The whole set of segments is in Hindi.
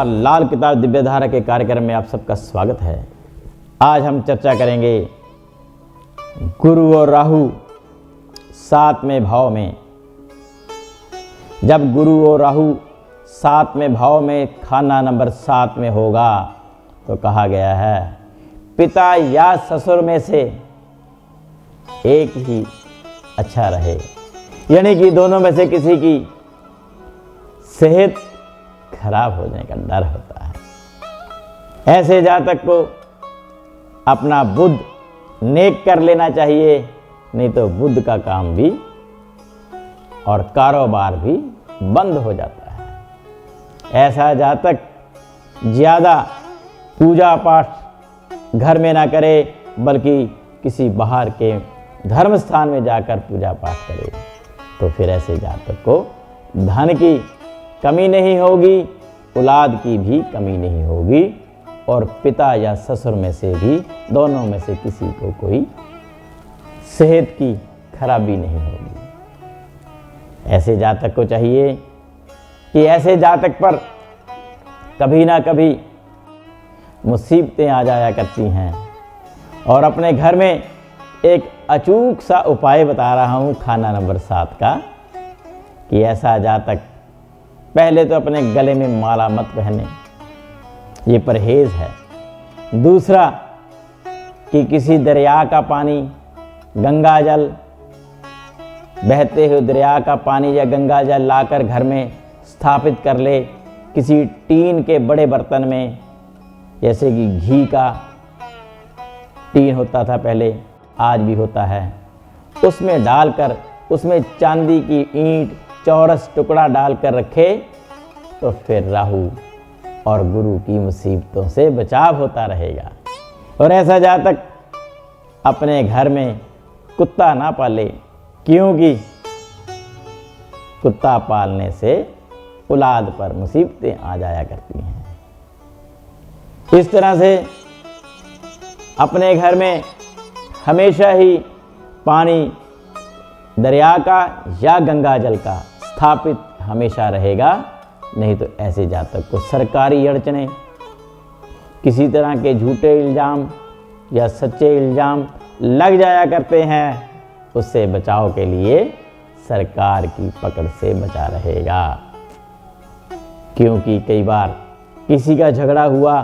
नमस्कार, लाल किताब दिव्यधारा के कार्यक्रम में आप सबका स्वागत है। आज हम चर्चा करेंगे गुरु और राहु 7वें भाव में। जब गुरु और राहु 7वें भाव में खाना नंबर 7 में होगा तो कहा गया है पिता या ससुर में से एक ही अच्छा रहे, यानी कि दोनों में से किसी की सेहत खराब होने का डर होता है। ऐसे जातक को अपना बुध नेक कर लेना चाहिए, नहीं तो बुध का काम भी और कारोबार भी बंद हो जाता है। ऐसा जातक ज़्यादा पूजा पाठ घर में ना करे, बल्कि किसी बाहर के धर्म स्थान में जाकर पूजा पाठ करे, तो फिर ऐसे जातक को धन की कमी नहीं होगी, औलाद की भी कमी नहीं होगी, और पिता या ससुर में से भी दोनों में से किसी को कोई सेहत की खराबी नहीं होगी। ऐसे जातक को चाहिए कि ऐसे जातक पर कभी ना कभी मुसीबतें आ जाया करती हैं, और अपने घर में एक अचूक सा उपाय बता रहा हूँ खाना नंबर 7 का, कि ऐसा जातक पहले तो अपने गले में माला मत पहने, ये परहेज है। दूसरा कि किसी दरिया का पानी, गंगा जल, बहते हुए दरिया का पानी या गंगा जल लाकर घर में स्थापित कर ले, किसी टीन के बड़े बर्तन में, जैसे कि घी का टीन होता था पहले, आज भी होता है, उसमें डालकर उसमें चांदी की ईंट चौरस टुकड़ा डालकर रखे, तो फिर राहु और गुरु की मुसीबतों से बचाव होता रहेगा। और ऐसा जातक अपने घर में कुत्ता ना पाले, क्योंकि कुत्ता पालने से औलाद पर मुसीबतें आ जाया करती हैं। इस तरह से अपने घर में हमेशा ही पानी दरिया का या गंगा जल का स्थापित हमेशा रहेगा, नहीं तो ऐसे जातक को सरकारी अड़चने, किसी तरह के झूठे इल्ज़ाम या सच्चे इल्ज़ाम लग जाया करते हैं। उससे बचाव के लिए सरकार की पकड़ से बचा रहेगा, क्योंकि कई बार किसी का झगड़ा हुआ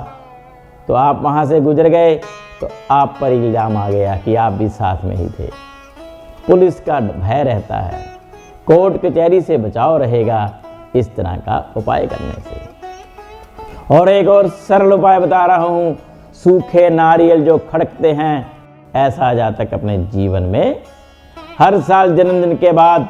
तो आप वहाँ से गुजर गए तो आप पर इल्ज़ाम आ गया कि आप भी साथ में ही थे। पुलिस का भय रहता है, कोर्ट कचहरी से बचाव रहेगा इस तरह का उपाय करने से। और एक और सरल उपाय बता रहा हूँ, सूखे नारियल जो खड़कते हैं, ऐसा जातक अपने जीवन में हर साल जन्मदिन के बाद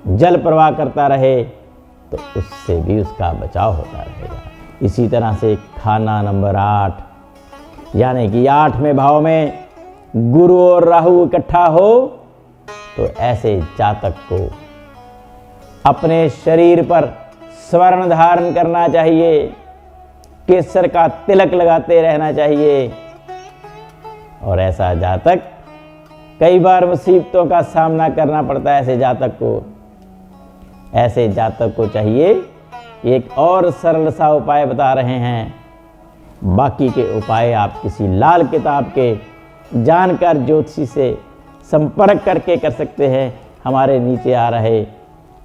जल प्रवाह करता रहे, तो उससे भी उसका बचाव होता रहेगा। इसी तरह से खाना नंबर 8, यानी कि 8वें भाव में गुरु और राहु इकट्ठा हो, तो ऐसे जातक को अपने शरीर पर स्वर्ण धारण करना चाहिए, केसर का तिलक लगाते रहना चाहिए। और ऐसा जातक कई बार मुसीबतों का सामना करना पड़ता है ऐसे जातक को चाहिए। एक और सरल सा उपाय बता रहे हैं, बाकी के उपाय आप किसी लाल किताब के जानकार ज्योतिषी से संपर्क करके कर सकते हैं। हमारे नीचे आ रहे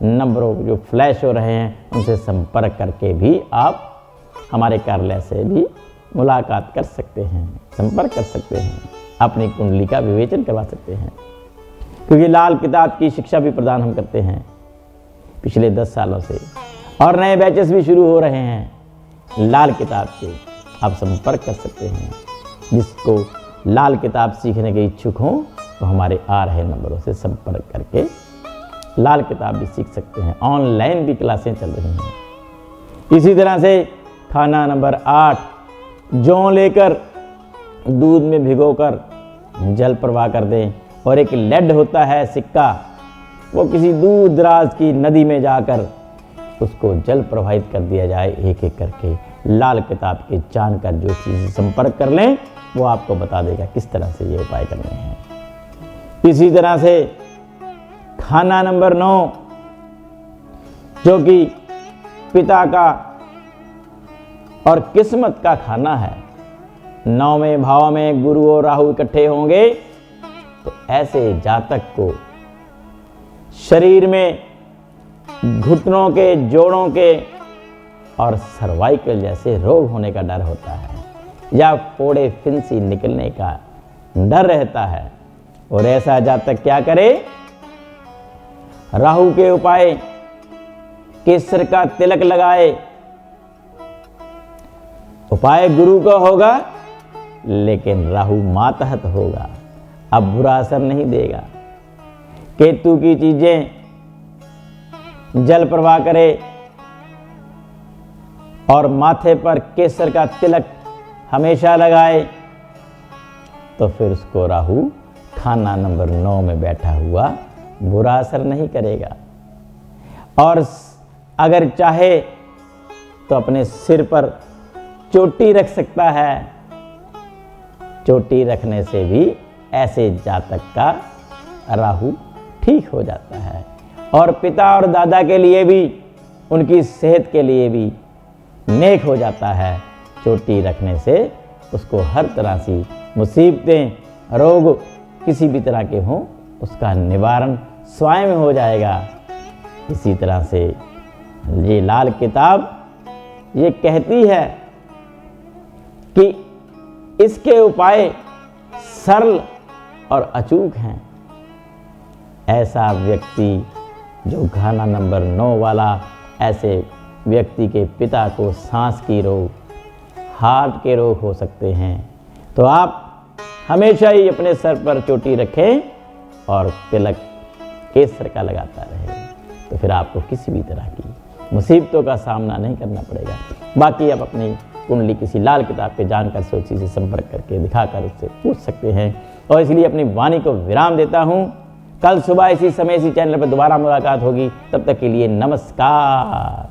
नंबरों जो फ्लैश हो रहे हैं, उनसे संपर्क करके भी आप हमारे कार्यालय से भी मुलाकात कर सकते हैं, संपर्क कर सकते हैं, अपनी कुंडली का विवेचन करवा सकते हैं। क्योंकि लाल किताब की शिक्षा भी प्रदान हम करते हैं पिछले 10 सालों से, और नए बैचेस भी शुरू हो रहे हैं लाल किताब के। आप संपर्क कर सकते हैं। जिसको लाल किताब सीखने के इच्छुक हों तो हमारे आ रहे नंबरों से संपर्क करके लाल किताब भी सीख सकते हैं। ऑनलाइन भी क्लासें चल रही हैं। इसी तरह से खाना नंबर 8, जौ लेकर दूध में भिगोकर जल प्रवाह कर दें, और एक लेड होता है सिक्का, वो किसी दूर दराज की नदी में जाकर उसको जल प्रवाहित कर दिया जाए, एक एक करके। लाल किताब के जानकार जो चीज़ संपर्क कर लें, वो आपको बता देगा किस तरह से ये उपाय करने हैं। इसी तरह से खाना नंबर 9, जो कि पिता का और किस्मत का खाना है। 9वें भाव में गुरु और राहु इकट्ठे होंगे तो ऐसे जातक को शरीर में घुटनों के, जोड़ों के और सर्वाइकल जैसे रोग होने का डर होता है, या फोड़े फिंसी निकलने का डर रहता है। और ऐसा जातक क्या करे? राहु के उपाय, केसर का तिलक लगाए। उपाय गुरु का होगा लेकिन राहु मातहत होगा, अब बुरा असर नहीं देगा। केतु की चीजें जल प्रवाह करे और माथे पर केसर का तिलक हमेशा लगाए तो फिर उसको राहु खाना नंबर 9 में बैठा हुआ बुरा असर नहीं करेगा। और अगर चाहे तो अपने सिर पर चोटी रख सकता है। चोटी रखने से भी ऐसे जातक का राहु ठीक हो जाता है। और पिता और दादा के लिए भी, उनकी सेहत के लिए भी नेक हो जाता है। चोटी रखने से उसको हर तरह से मुसीबतें, रोग किसी भी तरह के हों, उसका निवारण स्वयं हो जाएगा। इसी तरह से ये लाल किताब ये कहती है कि इसके उपाय सरल और अचूक हैं। ऐसा व्यक्ति जो खाना नंबर 9 वाला, ऐसे व्यक्ति के पिता को सांस की रोग, हार्ट के रोग हो सकते हैं। तो आप हमेशा ही अपने सर पर चोटी रखें और तिलक केसर का लगाता रहे, तो फिर आपको किसी भी तरह की मुसीबतों का सामना नहीं करना पड़ेगा। बाकी आप अपनी कुंडली किसी लाल किताब पे जानकर से उसी से संपर्क करके दिखाकर उससे पूछ सकते हैं। और इसलिए अपनी वाणी को विराम देता हूँ। कल सुबह इसी समय इसी चैनल पर दोबारा मुलाकात होगी। तब तक के लिए नमस्कार।